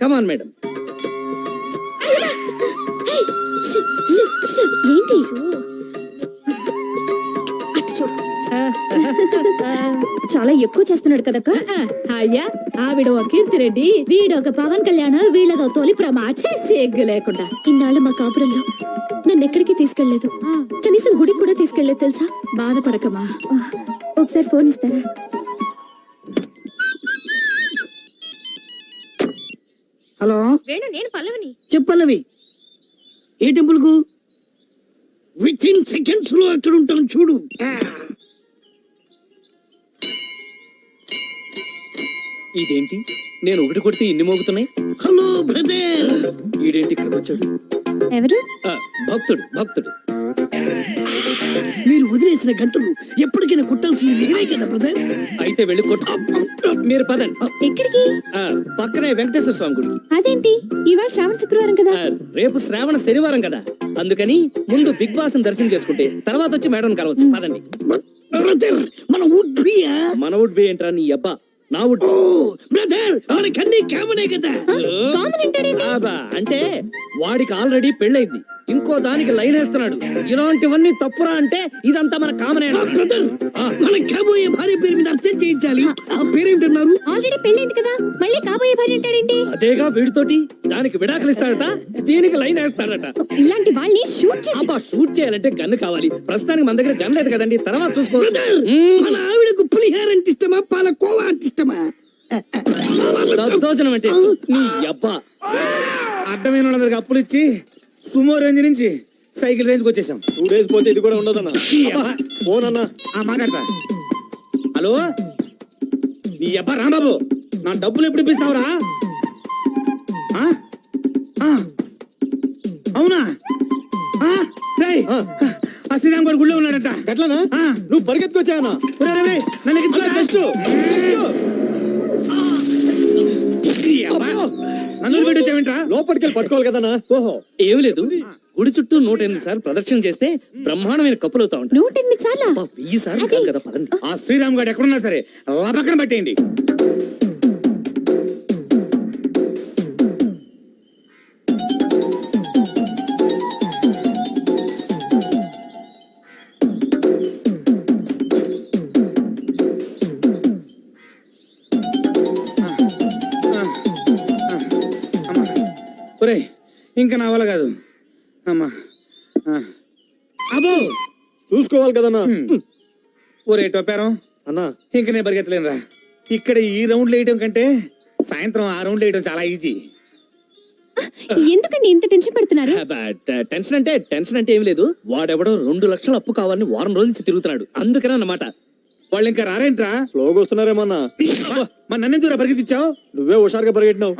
Come on madam. ఏంటి అటు చూడు, చాలా ఎక్కువ చేస్తున్నాడు కదక్క. అయ్యా ఆవిడ ఒక కీర్తిరెడ్డి, వీడొక పవన్ కళ్యాణ్, వీళ్ళదో తొలి ప్రమాచే సిగ్గు లేకుండా. ఇన్నాళ్ళ మా కాపురంలో నన్ను ఎక్కడికి తీసుకెళ్లేదు, కనీసం గుడికి కూడా తీసుకెళ్లేదు తెలుసా. బాధపడకమా. ఒకసారి ఫోన్ ఇస్తారా? హలో వేణు, నేను పల్లవిని. చెప్పల్లవి. ఏ టెంపుల్ కు? విత్ ఇన్ సెకండ్స్ లో అక్కడ ఉంటాం చూడు. ఇదేంటి, నేను ఒకటి కొడితే ఇన్ని మోగుతున్నాయి? Hello brother. ఈడేంటి ఇక్కడికి వచ్చాడు? ఎవరు? భక్తుడు భక్తుడు. మీరు వదిలేసిన గంటలు ఎప్పటికైనా కొట్టాల్సింది నేనే కదా బ్రదర్. అయితే వెళ్ళి కొట్టు. మీరు పదండి. ఎక్కడికి? పక్కనే వెంకటేశ్వర స్వామి గుడికి. అదేంటి ఇవాళ శ్రావణ శుక్రవారం కదా? రేపు శ్రావణ శనివారం కదా, అందుకని ముందు బిగ్ బాస్ దర్శనం చేసుకుంటే తర్వాత వచ్చి మేడం కలవచ్చు. పదండి. బ్రదర్ మన వుడ్ బియా? మన వుడ్ బి ఏంట్రా నీ అబ్బా, నా వుడ్. ఓ బ్రదర్, మనకన్నీ కామనే కదా. అంటే వాడికి ఆల్రెడీ పెళ్ళైంది, ఇంకో దానికి లైన్ వేస్తున్నాడు. ఇలాంటివన్నీ తప్పురా అంటే ఇదంతా మన కామనే. బ్రదర్ మన కాబోయే భార్య పేరు మీద అర్థం చేయించాలి. ఆ పేరేంటన్నారు? ఆల్రెడీ పెళ్ళైంది కదా, మళ్ళీ కాబోయే భార్య అంటాడేంటి? అదేగా వీడితోటి. దానికి విడాకులు ఇస్తాడట, దీనికి లైన్ వేస్తాడట. ఇలాంటి వాళ్ళని షూట్ చేసి అబ్బా, షూట్ చేయాలంటే గన్ను కావాలి. ప్రస్తుతానికి మన దగ్గర గన్ లేదు కదండి, తర్వాత చూసుకోవచ్చు. మన ఆవిడకు పులిహార అంటే ఇష్టమా, పాలకోవా అంటే ఇష్టమా? దద్దోజనం అంటే ఇష్టం. నీ అబ్బా, అడ్డమైన వాళ్ళందరికి అప్పులు ఇచ్చి సుమో రేంజ్ నుంచి సైకిల్ రేంజ్ వచ్చేసాం. 2 days పోతే ఇది కూడా ఉండదన్నా. ఫోన్ అన్నా. మాట్లాడతా. హలో, నీ అబ్బా రాంబాబు, నా డబ్బులు ఎప్పుడు ఇప్పిస్తావురా? అవునా? ఆ శ్రీరామ్ గారు గుళ్ళో ఉన్నాడట. గట్లనా? నువ్వు పరిగెత్తుకొచ్చాయన్నా. నన్ను పెట్టొచ్చావేంట్రా? లోపలికి వెళ్ళి పట్టుకోవాలి కదన్నా. ఓహో, ఏమి లేదు. గుడి చుట్టూ 108 సార్లు ప్రదక్షిణ చేస్తే బ్రహ్మాండమైన కప్పులు అవుతా ఉంటాయి. 108 సార్లు? 1000 సార్లు కాదు కదా, పదండి. ఆ శ్రీరామ్ గారు ఎక్కడున్నా సరే లబకన పట్టేయండి. ఒరేయ్, ఇంకా నా వల్ల కాదు. అమ్మా అబ్బో, చూసుకోవాలి కదన్నా. ఒరే టొప్పారం అన్నా, ఇంక నేను పరిగెత్తలేనురా. ఇక్కడ ఈ రౌండ్లు వేయటం కంటే సాయంత్రం ఆ రౌండ్లు వేయటం చాలా ఈజీ. ఎందుకండి ఇంత టెన్షన్ పడుతున్నారు? టెన్షన్ అంటే ఏమి లేదు. వాడెవడో 2 లక్షల అప్పు కావాలని వారం రోజుల నుంచి తిరుగుతున్నాడు, అందుకనే అన్నమాట. వాళ్ళు ఇంకా రారేంట్రా? స్లోగా వస్తున్నారేమన్నా. మా నన్ను దూరం పరిగెత్తిచ్చావు. నువ్వే హుషారుగా పరిగెట్టినావు.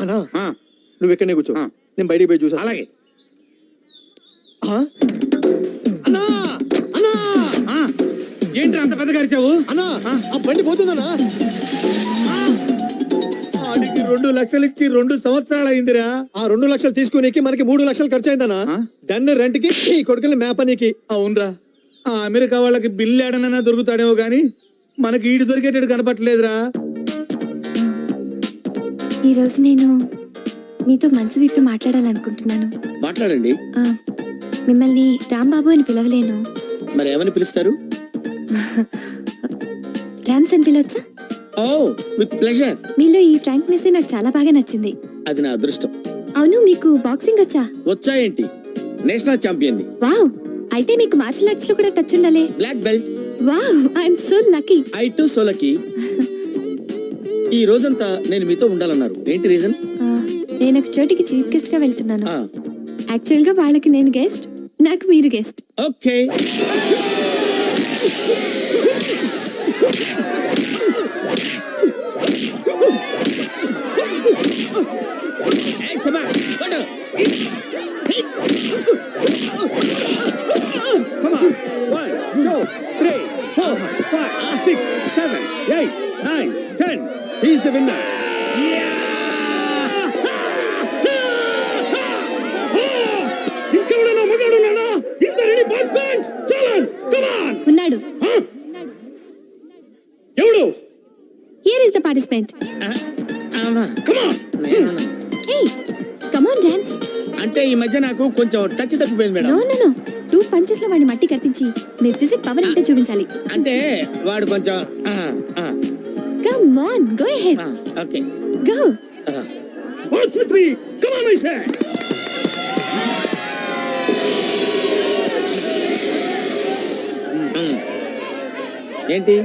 అన్నా, నువ్వు ఎక్కడనే కూర్చో, నేను బయటికి పోయి చూసా. అలాగే. అన్నా, అన్నా, ఏంట్రా అంత పెద్దగా అరిచావు? అన్నా, ఆ బండి పోతుందన్నా. వాడికి 2 లక్షలు ఇచ్చి 2 సంవత్సరాలు అయిందిరా. ఆ 2 లక్షలు తీసుకునేకి మనకి 3 లక్షలు ఖర్చు అయిందన్నా. దాన్ని రెంట్కి, ఈ కొడుకుని మేపనీకి. అవునరా, ఆ అమెరికా వాళ్ళకి బిల్లు ఏడనైనా దొరుకుతాడేమో గాని మనకి ఈడు దొరికేటట్టు కనపట్లేదురా. ఈ రోజు నేను మీతో మనసు విప్పి మాట్లాడాలనుకుంటున్నాను. మాట్లాడండి. మిమ్మల్ని రాంబాబు అని పిలవలేను. మరి ఏమని పిలుస్తారు? రామ్స్ అని పిలవచ్చా? ఓ, విత్ ప్లెజర్. మీలో ఈ ఫ్రాంక్నెస్ నాకు చాలా బాగా నచ్చింది. అది నా అదృష్టం. అవును, మీకు బాక్సింగ్ వచ్చా? వచ్చాయేంటి, నేషనల్ ఛాంపియన్ ని. వావ్, అయితే మీకు మార్షల్ ఆర్ట్స్ లో కూడా టచ్ ఉండాలి. Black belt. Wow, I'm so lucky. I too so lucky. ఈ రోజంతా నేను మీతో ఉండాలన్నారు, ఏంటి రీజన్? నేను ఒక చోటికి చీఫ్ గెస్ట్ గా వెళ్తున్నాను. యాక్చువల్ గా వాళ్ళకి నేను గెస్ట్, నాకు మీరు guest. Okay. Come on. 1, 2, 3, 4, 5, 6, 7, 8, 9, 10. He's the winner. ఇంకెవడన్నా మగాడున్నాడా? Is there any boyfriend? Chalan, come on. ఉన్నాడు. ఎవడు? Here is the participant. ఏయ్ కమ్ ఆన్ డాన్స్. అంటే ఈ మధ్య నాకు కొంచెం టచ్ తప్పిపోయింది madam. No no no 2 punches లో వాడిని మట్టి కట్టించి మీ ఫిజిక్ పవర్ అంటే చూపించాలి. అంటే వాడు కొంచెం come on go ahead. Okay go. What's with me? Come on, I say. ఏంటి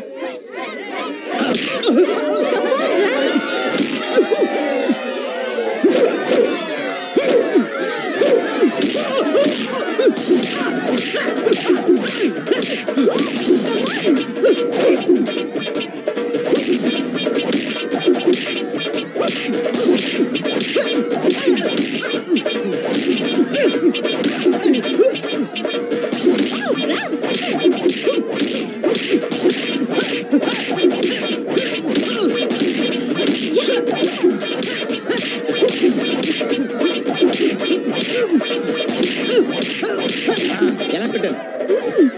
ఎలా పెట్టారు?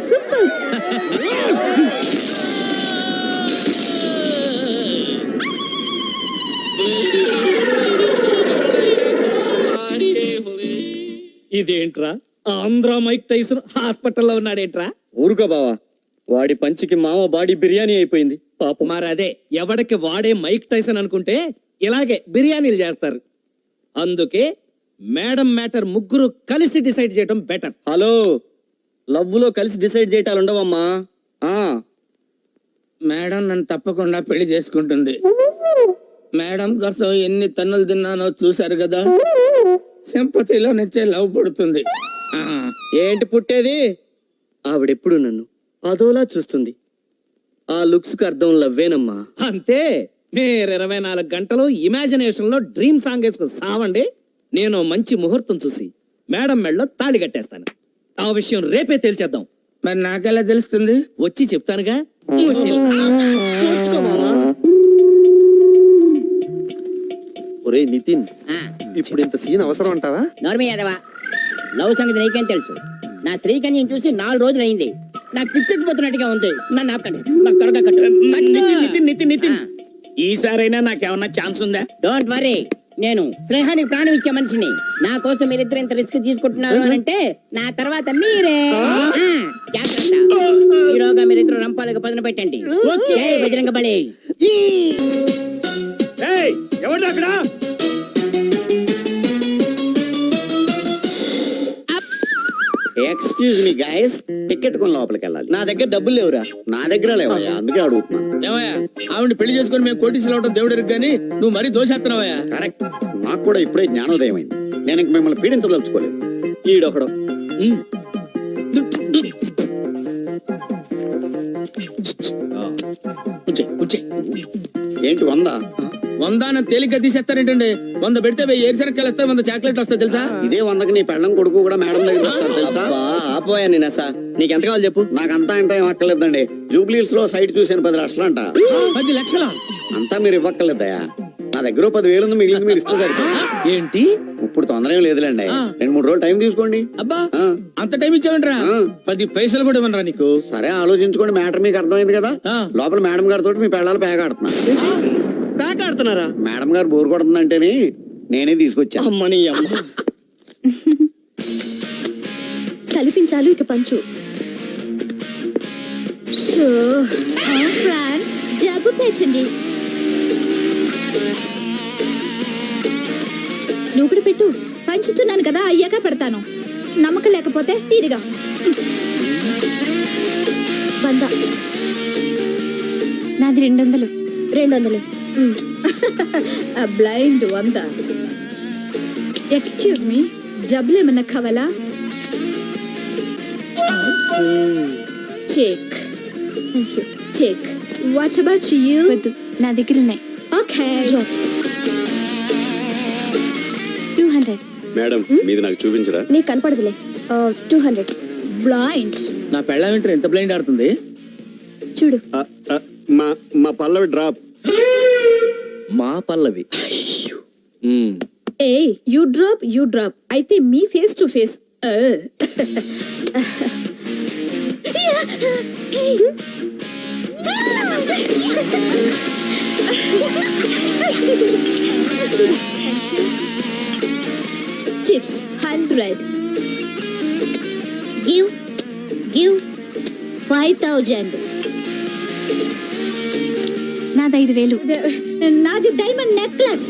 సూపర్. ఇదేంట్రా ఆంధ్ర మైక్ టైసన్ హాస్పిటల్లో ఉన్నాడేంట్రా? ఊరుకో బావా, వాడి పంచికి మామ బాడీ బిర్యానీ అయిపోయింది పాపం. మరి అదే ఎవడికి వాడే మైక్ టైసన్ అనుకుంటే ఇలాగే బిర్యానీలు చేస్తారు. అందుకే మేడం మ్యాటర్ ముగ్గురు కలిసి డిసైడ్ చేయడం బెటర్. హలో, లవ్ లో కలిసి డిసైడ్ చేయటాలు ఉండవమ్మా. మేడం నన్ను తప్పకుండా పెళ్లి చేసుకుంటుంది. మేడం కోసం ఎన్ని తన్నులు తిన్నానో చూశారు కదా. సింపతిలో నుంచే లవ్ పుడుతుంది. ఏంటి పుట్టేది? ఆవిడెప్పుడు నన్ను అదోలా చూస్తుంది. ఆ లుక్స్ కు అర్థం లవ్వేనమ్మా. అంతే. మీరు 24 గంటలు ఇమాజినేషన్ లో డ్రీమ్ సాంగ్ వేసుకుని సావండి. నేను మంచి ముహూర్తం చూసి మేడం మెడలో తాళి కట్టేస్తాను. ఆ విషయం రేపే తేల్చేద్దాం. మరి నాకెలా తెలుస్తుంది? వచ్చి చెప్తానుగా. ఒరే నితిన్, ఇప్పుడు ఇంత సీన్ అవసరం అంటావా? నోర్మి యాదవా, లవ్ సంగతి నీకేం తెలుసు? నా స్త్రీకన్యం చూసి 4 రోజులు అయింది. నాకు పిచ్చెక్కిపోతున్నట్టుగా ఉంది. నన్ను ఆపకండి, నాకు త్వరగా కట్టు. నితిన్ ఈసారైనా నాకేమన్నా ఛాన్స్ ఉందా? డోంట్ వరీ, నేను స్నేహానికి ప్రాణం ఇచ్చే మనిషిని. నా కోసం మీరిద్దరు ఇంత రిస్క్ తీసుకుంటున్నారు అని అంటే నా తర్వాత మీరే. జాగ్రత్త, ఈరోగా మీరిద్దరు రంపాలకు పదును పెట్టండి. జై బజరంగ బలి. ఎవరు అక్కడ? ఎక్స్క్యూజ్ మీ గైస్, టికెట్ కొని లోపలికి వెళ్ళాలి. నా దగ్గర డబ్బులు లేవురా. నా దగ్గర లేవయ్యా, అందుకే అడుగుతున్నా. ఏమయ్యా, ఆవిడ పెళ్లి చేసుకుని మేము కోటీసులు అవడం దేవుడికి గానీ నువ్వు మరీ దోషేస్తున్నావయ్యా. కరెక్ట్, నాకు కూడా ఇప్పుడే జ్ఞానోదయం అయింది. నేను ఇంక మిమ్మల్ని పీడించదలుచుకోలేదు. ఈడొకడు. ఏంటి 100? 100 తేలిగ్గా తీసేస్తారేంటండి? 100 పెడితే 1000 ఏరుశనక్కాయలు వస్తాయి, 100 చాక్లెట్లు వస్తాయి తెలుసా? ఇదే 100కి నీ పెళ్ళం కొడుకు కూడా మేడం దగ్గర వస్తారు తెలుసా? ఆపోయా నేను అసా. నీకెంత కావాలి చెప్పు. నాకంతా ఇంత ఏం అక్కర్లేదండి. జూబ్లీహిల్స్ లో సైట్ చూసాను 10 లక్షలు అంట. 10 లక్షలా? అంతా మీరు ఇవ్వక్కర్లేదయా. నా దగ్గర 10,000 ఉంది, మిగిలింది మీరు ఇస్తే సరిపోతుంది. ఏంటి ఇప్పుడు తొందర ఏం లేదులేండి. 2-3 రోజులు టైం తీసుకోండి. అబ్బా, ఆ. అంత టైం ఇచ్చావంటరా? 10 పైసలు కూడా ఇవ్వనరా నీకు? సరే ఆలోచించుకోండి, మ్యాటర్ మీకు అర్థమైంది కదా. ఆ. లోపల మేడం గారితో మీ పెళ్ళాలు పేగ ఆడుతున్నారు. ప్యాక్ ఆడుతున్నారా? మేడం గారు బోర్ కొడుతుందంటేనే నేనే తీసుకొచ్చాను. అమ్మని అమ్మ. కల్పించాలి ఇక పంచు. ఫ్రాన్స్ జబ్బు పేర్చండి. నువ్వు కూడా పెట్టు. పంచుతున్నాను కదా, అయ్యాక పెడతాను. నమ్మకం లేకపోతే ఇదిగా 100. నాది 200. 200. బ్లైండ్ 100. ఎక్స్క్యూజ్ మీ, జబ్బులు ఏమన్నా కావాలా? Check check. What about you? వద్దు, నా దగ్గర ఉన్నాయి. ఓకే. 200. మేడం మీది నాకు చూపించరా? నీకు కనపడదులే. 200. బ్లైండ్. నా పెళ్ళ వింటర్ ఎంత బ్లైండ్ ఆడుతుంది చూడు. మా పల్లవి డ్రాప్. మా పల్లవి. ఏ యూ డ్రాప్ అయితే మీ face to face. Chips, 100. Give 5,000. నాది 5,000. నాది డైమండ్ నెక్లెస్.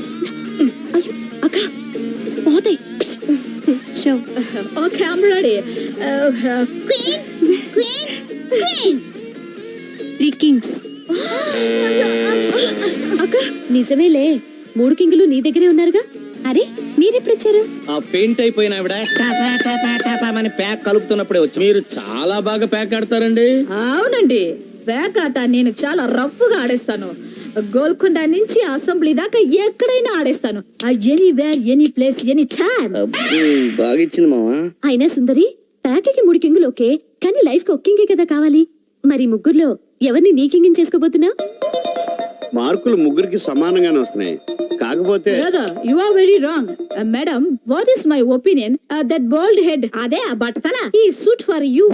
అయ్యో అక్క పోతాయి. Show okay, I'm ready. Queen queen queen. 3 kings. అక్క నిజమేలే, 3 కింగులు నీ దగ్గరే ఉన్నారుగా. అరే మీరెప్పుడు వచ్చారు? ఆ ఫెయింట్ అయిపోయిన ఆవిడ టాపా టాపా టాపా అని ప్యాక్ కలుపుతున్నప్పుడే వచ్చి. మీరు చాలా బాగా ప్యాక్ ఆడతారండి. అవునండి, బ్యాక్ ఆట నేను చాలా రఫ్ గా ఆడేస్తాను. గోల్కొండ నుంచి అసెంబ్లీ దాకా ఎక్కడైనా ఆడేస్తాను. Anywhere, any place, any time. బాగా ఇచ్చింది మావా. అయినా సుందరి, ప్యాక్కి 3 కింగులు ఓకే, కానీ లైఫ్ కి 1 కింగే కదా కావాలి. మరి ముగ్గురులో ఎవరిని నీ కింగిని చేసుకోబోతున్నా? మార్కులు ముగ్గురికి సమానంగానే వస్తున్నాయి. కాకపోతే Brother, you are very wrong. Madam, what is my opinion? That bald head, అదే ఆ బట్టతల, he suit for you.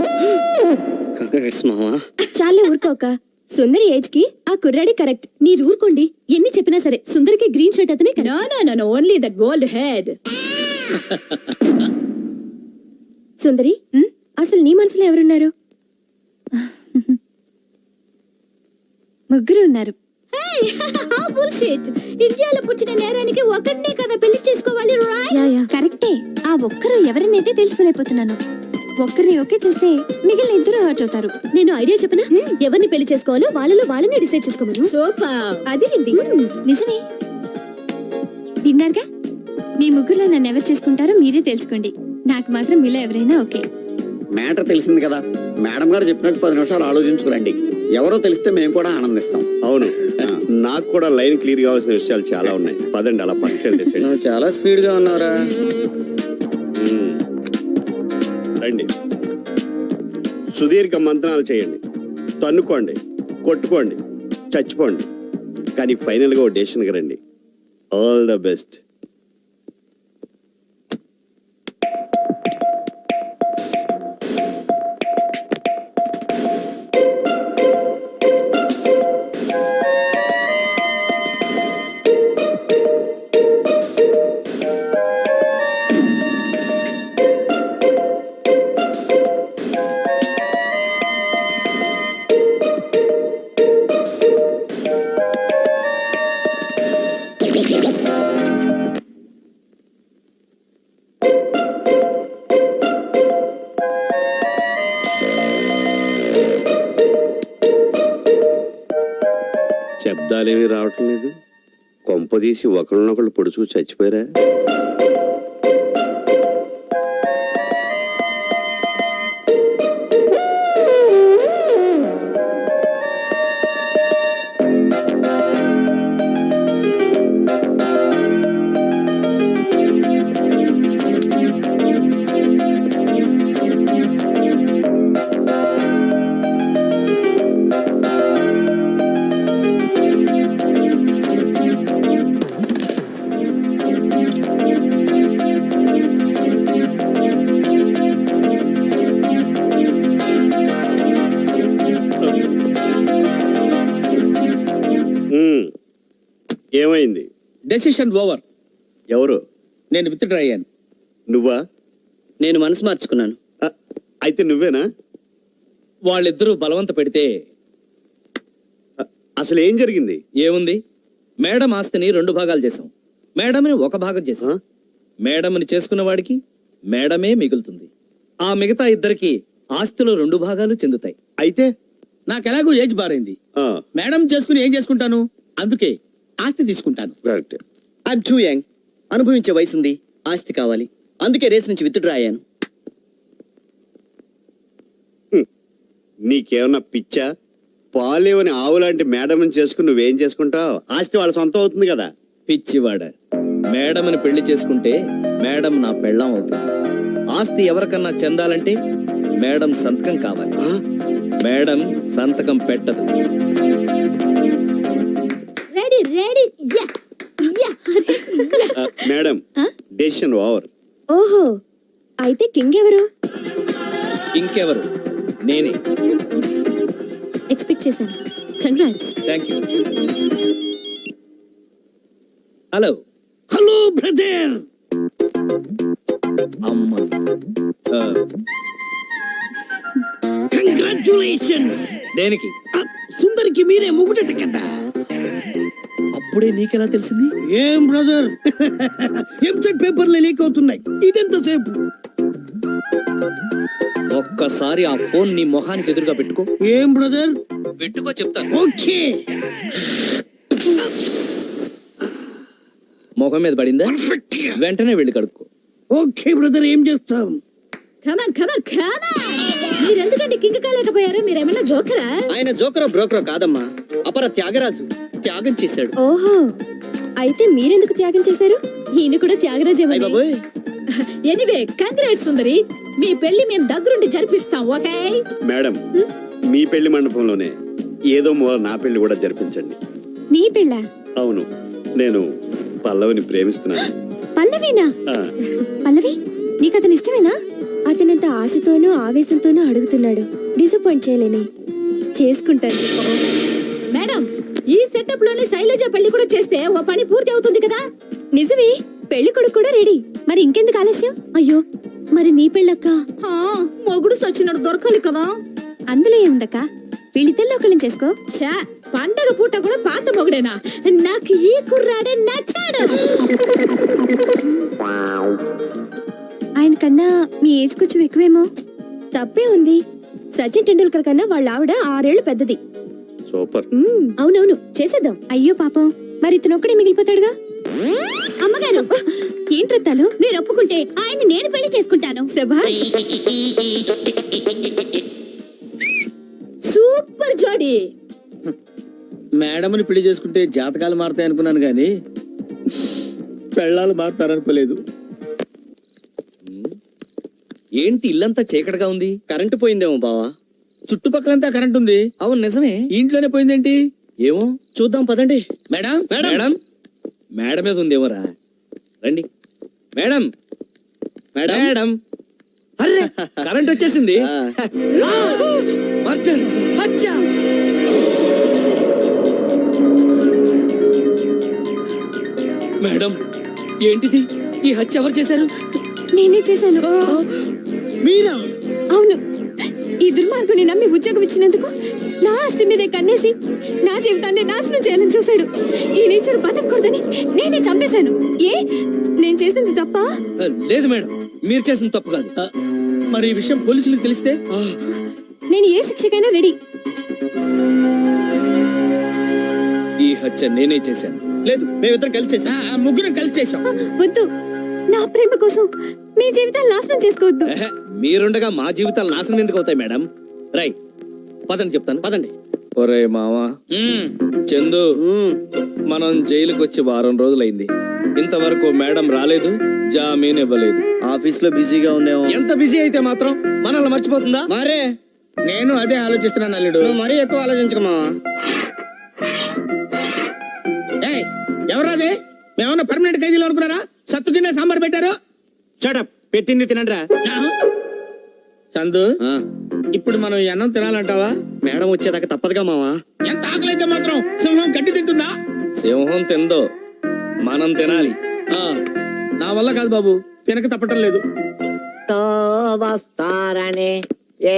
చాలే ఊరుకోక. సుందరి ఏజ్ కి ఆ కుర్రాడే కరెక్ట్. మీరు ఊరుకోండి. ఎన్ని చెప్పినా సరే సుందరికి గ్రీన్ షర్ట్ అతనే correct. No, no, no, no, only that bald head. సుందరి, అసలు నీ మనసులో ఎవరున్నారు? ముగ్గురు ఉన్నారు. Hey, how bullshit. ఇండియాలో పుట్టిన నేరానికి ఒకటినే కదా పెళ్లి చేసుకోవాలి, right? కరెక్టే. ఆ ఒక్కరు ఎవరినైతే తెలుసుకోలేకపోతున్నాను. ఒక్కరిని ఓకే చేస్తే మిగిలిన ఇద్దరు హర్ట్ అవుతారు. నేను ఐడియా చెప్పనా? ఎవరిని పెళ్లి చేసుకోవాలో వాళ్ళలో వాళ్ళని డిసైడ్ చేసుకోమను. Super. అది నిజమే. విన్నారుగా, మీ ముగ్గురులో నన్ను ఎవరు చేసుకుంటారో మీరే తెలుసుకోండి. నాకు మాత్రం మీలో ఎవరైనా ఓకే. మ్యాటర్ తెలిసింది కదా, మేడం గారు చెప్పినట్టు 10 నిమిషాలు ఆలోచించుకురండి. ఎవరో తెలిస్తే మేము కూడా ఆనందిస్తాం. అవును, నాకు కూడా లైన్ క్లియర్ కావాల్సిన విషయాలు చాలా ఉన్నాయి. పదండి, అలా పక్కన డిసైడ్. నువ్వు చాలా స్పీడ్ గా ఉన్నారా? రండి, సుదీర్ఘ మంత్రాలు చేయండి, తన్నుకోండి, కొట్టుకోండి, చచ్చిపోండి, కానీ ఫైనల్ గా ఓ డెసిషన్కి రండి. All the best. శబ్దాలేమీ రావటం లేదు. కొంపదీసి ఒకళ్ళనొకళ్ళు పొడుచు చచ్చిపోయారా? ఏమైంది? Decision over. ఎవరు? నేను విత్డ్రా అయ్యాను. నువ్వా? నేను మనసు మార్చుకున్నాను. అయితే నువ్వేనా? వాళ్ళిద్దరూ బలవంత పెడితే అసలు ఏం జరిగింది? ఏముంది, మేడం ఆస్తిని 2 భాగాలు చేశాం, మేడంని 1 భాగం చేశాం. మేడంని చేసుకున్న వాడికి మేడమే మిగులుతుంది. ఆ మిగతా ఇద్దరికి ఆస్తిలో 2 భాగాలు చెందుతాయి. అయితే నాకు ఎలాగో ఏజ్ బారైంది. మేడం చేసుకుని ఏం చేసుకుంటాను, అందుకే ఆస్తి తీసుకుంటాను. కరెక్ట్. ఐఎమ్ టూ యంగ్, అనుభవించే వయసుంది, ఆస్తి కావాలి, అందుకే రేస్ నుంచి విత్డ్రా అయ్యాను. నీకేమన్నా పిచ్చా? పాలేవని ఆవులాంటి మేడం చేసుకుని నువ్వేం చేసుకుంటావు? ఆస్తి వాళ్ళ సొంతం అవుతుంది కదా. పిచ్చివాడ, మేడంని పెళ్లి చేసుకుంటే మేడం నా పెళ్ళాం అవుతుంది. ఆస్తి ఎవరికన్నా చెందాలంటే మేడం సంతకం కావాలి. మేడం సంతకం పెట్టదు. Ready ready. Madam, decision over. ఓహో, అయితే కింగ్ ఎవరు? ఇంకెవరు, నేనే. ఎక్స్పెక్ట్ చేశాను. Congrats. Thank you. Hello hello brother. అమ్మ కంగ్రాచులేషన్స్. దేనికి? సుందరికి మీరే ముగుడట కదా. అప్పుడే నీకెలా తెలిసింది? ఏం బ్రదర్, ఎంసెట్ పేపర్లు లీక్ అవుతున్నాయి. ఇదెంతసేపు? ఒక్కసారి ఆ ఫోన్ నీ మొహానికి ఎదురుగా పెట్టుకో. ఏం బ్రదర్? పెట్టుకో చెప్తాను. ఓకే. మొహం మీద పడిందా? వెంటనే వెళ్ళి కడుక్కో. ఓకే బ్రదర్, ఏం చేస్తాం? కమాన్ కమాన్ కమాన్. మీరెందుకంటే కింగ్ కాలేకపోయారు? మీరేమన్నా జోకరా? ఆయన జోకరో బ్రోకరో కాదమ్మా, అపర త్యాగరాజు. త్యాగం చేశాడు. ఓహో, అయితే మీరెందుకు త్యాగం చేశారు? ఈయన కూడా త్యాగరాజేమో. అయ్ బాబోయ్. ఎనీవే కంగ్రాట్స్ సుందరి, మీ పెళ్లి మేము దగ్గరుండి జరిపిస్తాం. ఓకే మేడం, మీ పెళ్లి మండపంలోనే ఏదో మూల నా పెళ్లి కూడా జరిపించండి. నీ పెళ్ళ? అవును, నేను పల్లవిని ప్రేమిస్తున్నాను. పల్లవినా? ఆ, పల్లవి, నీకు అతను ఇష్టమేనా? అతనంత ఆశతోనూ ఆవేశంతోనూ అడుగుతున్నాడు. డిసప్పాయింట్ చేయలేని, చేసుకుంటాను. మేడం, ఈ సెటప్ లోనే శైలజ పెళ్లి కూడా చేస్తే ఓ పని పూర్తి అవుతుంది కదా. నిజమే, పెళ్లి కొడుకు కూడా రెడీ. మరి ఇంకెందుకు ఆలస్యం? అయ్యో, మరి నీ పెళ్ళక్క? ఆ, మొగుడు సచ్చినడు దొరకాలి కదా. అందులో ఏముందక్క, వీళ్ళిద్దరిలో ఒకళ్ళని చేసుకో. చా, పండగ పూట కూడా పాత మొగుడేనా? నాకు ఈ కుర్రాడే నచ్చాడు. ఆయన కన్నా మీ ఏజ్ కొంచెం ఎక్కువేమో. తప్పే ఉంది, సచిన్ టెండూల్కర్ కన్నా వాళ్ళ ఆవిడ 6 ఏళ్లు పెద్దది. సూపర్. అవునవును, చేసేద్దాం. అయ్యో పాపం, మరి ఇతను ఒక్కడే మిగిలిపోతాడుగా. అమ్మగారు, ఏంట్రత్తాలు? మీరు ఒప్పుకుంటే ఆయన నేను పెళ్లి చేసుకుంటాను. శభాష్. సూపర్ జోడి. మేడంని పెళ్లి చేసుకుంటే జాతకాలు మారుతాయి అనుకున్నాను గాని పెళ్ళాలు మారుతారనుకోలేదు. ఏంటి ఇల్లంతా చీకటిగా ఉంది? కరెంటు పోయిందేమో బావా. చుట్టుపక్కలంతా కరెంట్ ఉంది. అవును నిజమే. ఇంట్లోనే పోయిందేంటి? ఏమో చూద్దాం పదండి. మేడం, మేడం, మేడ మీద ఉందేమోరా. రండి మేడం. మేడం. మేడం, అరే కరెంట్ వచ్చేసింది. మార్చండి. అచ్చా. మేడం, ఏంటిది? ఈ హత్య ఎవరు చేశారు? నేనే చేశాను. మీరా? అవును, ఈ దుర్మార్గుని నమ్మి ఉద్యోగం ఇచ్చినందుకు నా ఆస్తి మీదే కన్నేసి నా జీవితాన్ని నాశనం చేయాలని చూశాడు. ఈ నేచర్ బతకూడదని నేనే చంపేశాను. ఏ, నేను చేసింది తప్ప? లేదు మేడం, మీరు చేసిన తప్పు కాదు. మరి ఈ విషయం పోలీసులకు తెలిస్తే? నేను ఏ శిక్షకైనా రెడీ. ఈ హత్య నేనే చేశాను. లేదు, మేమిద్దరం కలిసి చేశాం. ముగ్గురు కలిసి చేశాం. వద్దు, నా ప్రేమ కోసం మీ జీవితాలు నాశనం చేసుకోవద్దు. ఎహె, మీరుండగా మా జీవితాలు నాశనం ఎందుకు అవుతాయి మేడం? రై పదండి, చెప్తాను. పదండి. ఒరే మావా, చందు, మనం జైలుకి వచ్చి 1 వారం రోజులైంది. ఇంతవరకు మేడం రాలేదు, జామీన్ ఇవ్వలేదు. ఆఫీస్ లో బిజీగా ఉందేమో. ఎంత బిజీ అయితే మాత్రం మనల్ని మర్చిపోతుందా? మరే నేను అదే ఆలోచిస్తున్నాను అల్లుడు. నువ్వు మరీ ఎక్కువ ఆలోచించకమా. ఎవరాదే? మేమన్నా పర్మనెంట్ ఖైదీలు అనుకున్నారా? సత్తు తినే సాంబార్ పెట్టారు. షటప్, పెట్టింది తినండిరా. చందు, ఇప్పుడు మనం ఈ అన్నం తినాలంటావా? మేడం వచ్చేదాకా తప్పదుగా మావా. ఎంత ఆకలైతే మాత్రం సింహం గడ్డి తింటుందా? సింహం తిందో, మనం తినాలి. నా వల్ల కాదు బాబు, తినక తప్పటం లేదు. వస్తారని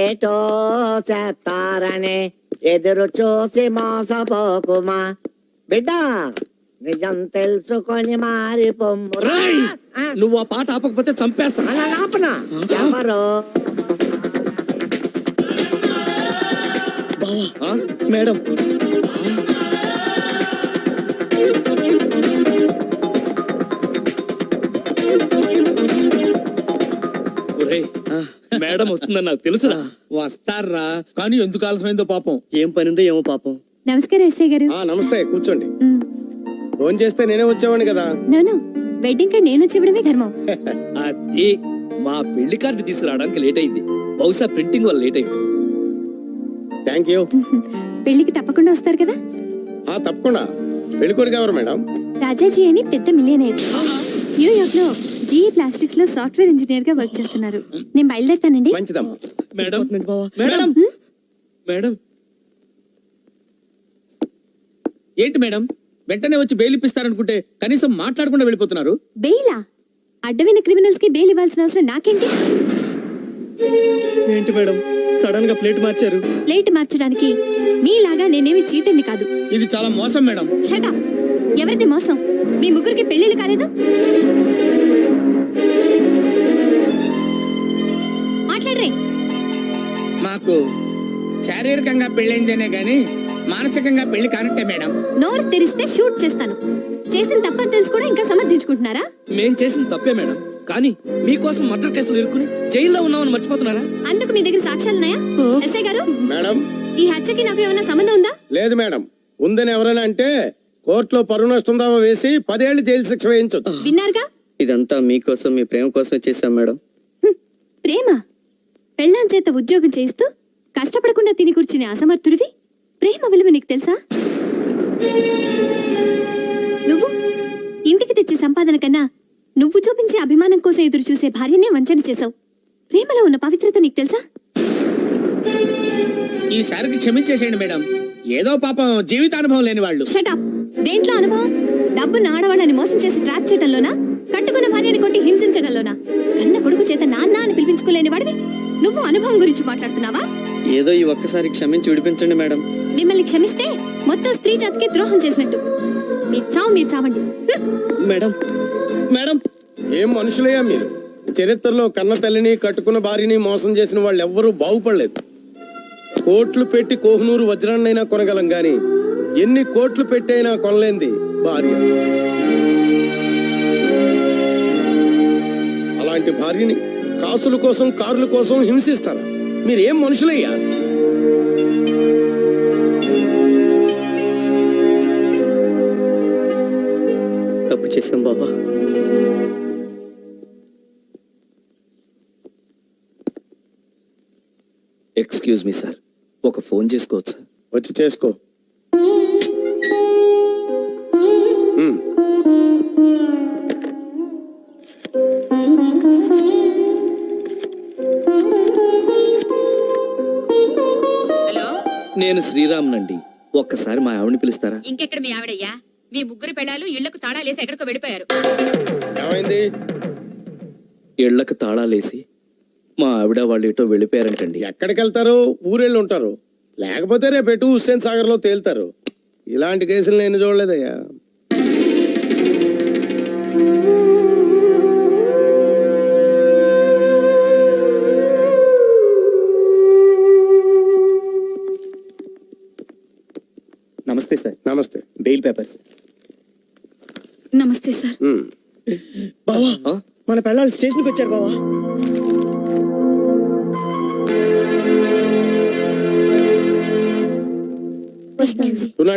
ఏటో చేస్తారని ఎదురు చూసి మోసపోకుమా బిడ్డ, నిజం తెలుసుకొని మారి పొమ్మురా. నువ్వు ఆ పాట ఆపకపోతే చంపేస్తా. అలా ఆపనా? ఎవరు? ఆ? మేడం, ఒరేయ్, మేడం వస్తుందని నాకు తెలుసురా. వస్తారా, కానీ ఎందుకు ఆలస్యమైందో పాపం. ఏం పని ఉందో ఏమో పాపం. నమస్కారం ఎస్ఐ గారు. నమస్తే, కూర్చోండి. ఫోన్ చేస్తే నేనే వచ్చేవాడిని కదా. నోను, వెడ్డింగ్ కార్డ్ నేను వచ్చి ఇవ్వడమే ధర్మం. అది మా పెళ్లి కార్డు తీసుకురావడానికి లేట్ అయింది. బహుశా ప్రింటింగ్ వల్ల లేట్ అయింది. Thank you. పెళ్లికి తప్పకుండా వస్తారు కదా? తప్పకుండా. పెళ్ళికొడుకు ఎవరు మేడం? రాజాజీ అని పెద్ద మిలియనర్. న్యూయార్క్ లో జీఈ ప్లాస్టిక్స్ లో సాఫ్ట్వేర్ ఇంజనీర్ గా వర్క్ చేస్తున్నారు. నేను బయలుదేరుతానండి. మంచిదమ్మా. మేడం, మేడం, మేడం, ఏంటి మేడం, వెంటనే వచ్చి బెయిల్ ఇప్పిస్తారనుకుంటే కనీసం మాట్లాడకుండా వెళ్ళిపోతున్నారు. బెయిలా? అడ్డమైన క్రిమినల్స్ కి బెయిల్ ఇవ్వాల్సిన అవసరం నాకేంటి? ఏంటి మేడం సడన్ గా ప్లేట్ మార్చారు? ప్లేట్ మార్చడానికి మీలాగా నేనేమి చీటర్ని కాదు. ఇది చాలా మోసం మేడం. Shut up. ఎవరిది మోసం? మీ ముగ్గురికి పెళ్లిళ్ళు కాలేదు? మాట్లాడరే. మాకు శారీరకంగా పెళ్ళైందేనే గాని మానసికంగా పెళ్లి కానట్టే మేడం. నోరు తెరిస్తే షూట్ చేస్తాను. చేసిన తప్పని తెలుసు కూడా ఇంకా సమర్థించుకుంటున్నారా? మేం చేసిన తప్పే మేడం, కానీ మీకోసం మర్డర్ కేసులు ఇరుక్కుని జైల్లో ఉన్నామని మర్చిపోతున్నారా? అందుకు మీ దగ్గర సాక్ష్యాలున్నాయా? ఎస్ఐ గారు, మేడం ఈ హత్యకి నాకు ఏమైనా సంబంధం ఉందా? లేదు మేడం. ఉందని ఎవరైనా అంటే కోర్టులో పరువు నష్టం దావా వేసి 10 ఏళ్లు జైలు శిక్ష వేయించొచ్చు. విన్నారుగా? ఇదంతా మీకోసం, మీ ప్రేమ కోసం చేశాం మేడం. ప్రేమ? పెళ్ళాం చేత ఉద్యోగం చేయిస్తూ కష్టపడకుండా తిని కూర్చునే అసమర్థుడివి ప్రేమ విలువ నీకు తెలుసా? నువ్వు ఇంటికి తెచ్చే సంపాదన కన్నా నువ్వు చూపించే అభిమానం కోసం ఎదురు చూసే భార్యనే వంచన చేశావు. ప్రేమలో ఉన్న పవిత్రత నీకు తెలుసా? ఈసారికి క్షమించేసేయండి మేడం. ఏదో పాపం జీవితానుభవం లేని వాళ్ళు. షటప్. దేంట్లో అనుభవం? డబ్బున్న ఆడవాళ్ళని మోసం చేసి ట్రాప్ చేయడంలోనా? కట్టుకున్న భార్యని కొట్టి హింసించడంలోనా? కన్న కొడుకు చేత నాన్న అని పిలిపించుకోలేని వాడివి నువ్వు అనుభవం గురించి మాట్లాడుతున్నావా? ఏదో ఈ ఒక్కసారి క్షమించి విడిపించండి మేడం. మిమ్మల్ని క్షమిస్తే మొత్తం స్త్రీ జాతికి ద్రోహం చేసినట్టు. మీ చావు మీరు చావండి. మేడం మేడం ఏం మనుషులయ్యా మీరు? చరిత్రలో కన్న తల్లిని కట్టుకున్న భార్యని మోసం చేసిన వాళ్ళు ఎవ్వరూ బాగుపడలేదు. కోట్లు పెట్టి కోహినూరు వజ్రాన్నైనా కొనగలం గాని ఎన్ని కోట్లు పెట్టైనా కొనలేంది భార్య. అలాంటి భార్యని కాసుల కోసం కారుల కోసం హింసిస్తారా? మీరేం మనుషులయ్యా? తప్పు చేశాం బాబా. ఎక్స్క్యూజ్ మీ సార్, ఒక ఫోన్ చేసుకోవచ్చా? వచ్చి చేసుకో. హలో, నేను శ్రీరామ్నండి. ఒక్కసారి మా ఆవిడని పిలుస్తారా? ఇంకెక్కడ మీ ఆవిడయ్యా? మీ ముగ్గురు పెళ్ళాలు ఇళ్లకు తాళాలేసి ఎక్కడికో వెళ్ళిపోయారు. ఏమైంది? ఇళ్లకు తాళాలేసి మా ఆవిడ వాళ్ళు ఎటో వెళ్ళిపోయారంటండి. ఎక్కడికి వెళ్తారు? ఊరెళ్ళి ఉంటారు. లేకపోతే రేపు ఎటు హుస్సేన్ సాగర్ లో తేలుతారు. ఇలాంటి కేసులు నేను చూడలేదయ్యా. నమస్తే సార్. నమస్తే. Bail papers. నమస్తే సార్. బావా ఆ? మన పెళ్ళాలు స్టేషన్కి వచ్చారు బావా.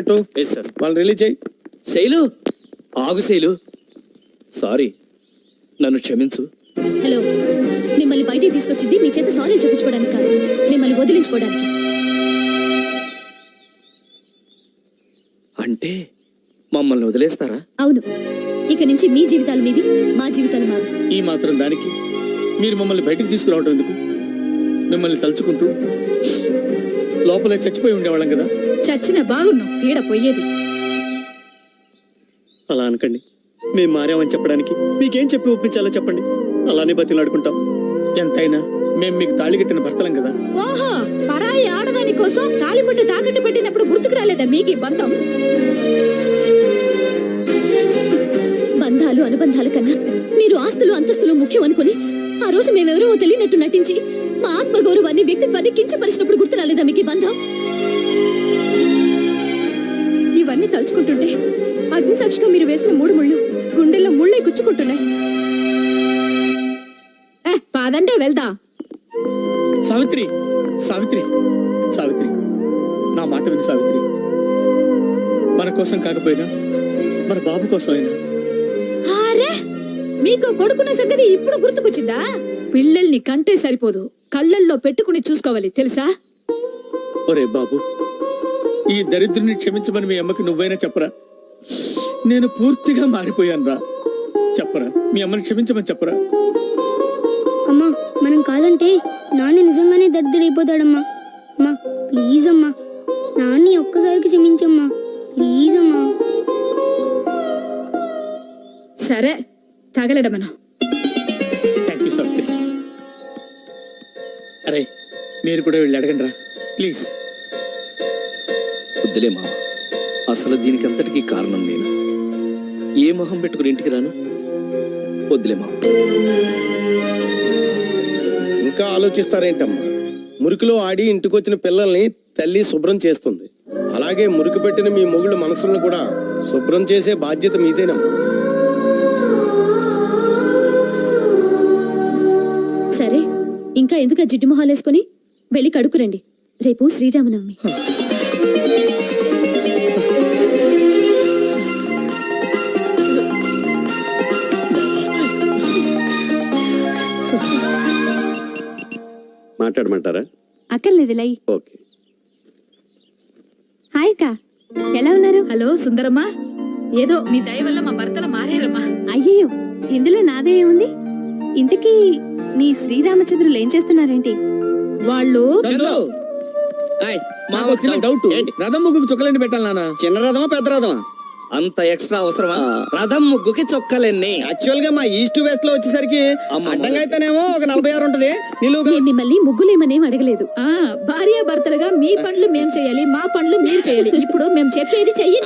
టూ ఎస్ సార్. వాళ్ళు రిలీజ్ చేయి. శైలు, ఆగు శైలు. సారీ, నన్ను క్షమించు. హలో, మిమ్మల్ని బయటికి తీసుకొచ్చింది మీ చేత సారీ చెప్పించుకోవడానికి కాదు, మిమ్మల్ని వదిలించుకోవడానికి. అంటే మమ్మల్ని వదిలేస్తారా? అవును, ఇక నుంచి మీ జీవితాలు మీవి, మా జీవితాలు మావి. ఈ మాత్రం దానికి మీరు మమ్మల్ని బయటికి తీసుకురావడం ఎందుకు? మిమ్మల్ని తలుచుకుంటూ లోపలే చచ్చిపోయి ఉండేవాళ్ళం కదా. చచ్చిన బాగున్నావు, పీడ పోయేది. అలా అనకండి. మేము మారామని చెప్పడానికి మీకేం చెప్పి ఒప్పించాలో చెప్పండి. అలానే బతిలాడుకుంటాం. ఎంతైనా మేము మీకు తాళి కట్టిన భర్తలం కదా. ఓహో, పరాయి ఆడదాని కోసం తాలిబొట్టు తాకట్టు పెట్టినప్పుడు గుర్తుకు రాలేదా మీకు ఈ బంధం? బంధాలు అనుబంధాల కన్నా మీరు ఆస్తులు అంతస్తులు ముఖ్యం అనుకుని ఆ రోజు మేమెవరో తెలియనట్టు నటించి మా ఆత్మగౌరవాన్ని వ్యక్తిత్వాన్ని కించపరిచినప్పుడు గుర్తు రాలేదా మీకు ఈ బంధం? ఇవన్నీ తలుచుకుంటుంటే అగ్నిసాక్షిగా మీరు వేసిన 3 ముళ్ళు గుండెల్లో ముళ్ళై గుచ్చుకుంటున్నాయి. పాదంటే వెళ్దా. సావిత్రి, సావిత్రి, సావిత్రి, నా మాట విని సావిత్రి. మన కోసం కాకపోయినా మన బాబు కోసం అయినా. అరే, మీకు కొడుకున్న సంగతి ఇప్పుడు గుర్తుకొచ్చిందా? పిల్లల్ని కంటే సరిపోదు, కళ్ళల్లో పెట్టుకుని చూసుకోవాలి తెలుసా? ఒరే బాబు, ఈ దరిద్రుని క్షమించమని మీ అమ్మకి నువ్వైనా చెప్పరా? నేను పూర్తిగా మారిపోయాను రా. చెప్పరా, మీ అమ్మని క్షమించమని చెప్పరా? అమ్మా, మనం కాదంటే నాన్న నిజంగానే దరిద్రైపోతాడమ్మా. అమ్మా ప్లీజ్ అమ్మా, నాన్ని ఒక్కసారికి క్షమించమ్మా, ప్లీజ్ అమ్మా. సరే తగలడమను. Thank you Savitri. అరే మీరు కూడా వెళ్ళి అడగండి రా ప్లీజ్. వద్దులే మామ, అసలు దీనికి అంతటికీ కారణం నేను. ఏ మొహం పెట్టుకుని ఇంటికి రాను? వద్దులే మామ. ఇంకా ఆలోచిస్తారేంటమ్మా? మురికిలో ఆడి ఇంటికొచ్చిన పిల్లల్ని తల్లి శుభ్రం చేస్తుంది. అలాగే మురికి పెట్టిన మీ మొగుళ్ళ మనసులను కూడా శుభ్రం చేసే బాధ్యత మీదేనమ్మా. సరే ఇంకా ఎందుకు జిడ్డు మొహాలేసుకొని వెళ్ళి కడుకురండి. రేపు శ్రీరామనవమి. మాట్లాడమంటారా? అక్కర్లేదు లై. ఓకే. హాయ్ అక్క, ఎలా ఉన్నారు? హలో సుందరమ్మా, ఏదో మీ దయ వల్ల మా భర్తలు మారారమ్మా. అయ్యయ్యో, ఇందులో నాదే ఉంది. ఇంతకీ మీ శ్రీరామచంద్రులు ఏం చేస్తున్నారేంటి? వాళ్ళు చందు, ఆయ్, మాకు చిన్న డౌట్. ఏంటి? రథం ముగ్గుకు చుక్కలండి పెట్టాలి నాన్న. చిన్న రథమా పెద్ద రథమా? అంత ఎక్స్ట్రా అవసరమా? రథం ముగ్గుకి చొక్కలెన్ని? యాక్చువల్ గా మా ఈస్ట్ వెస్ట్ లో వచ్చేసరికి అమ్మ. అడ్డంగా అయితేనేమో ఒక 46 ఉంటది, నిలువుగా నేను మిమ్మల్ని ముగ్గులేమనేం అడగలేదు. భార్య భర్తలుగా మీ పనులు మేం చేయాలి, మా పనులు మీరు చేయాలి. ఇప్పుడు మేము చెప్పేది చెయ్యండి.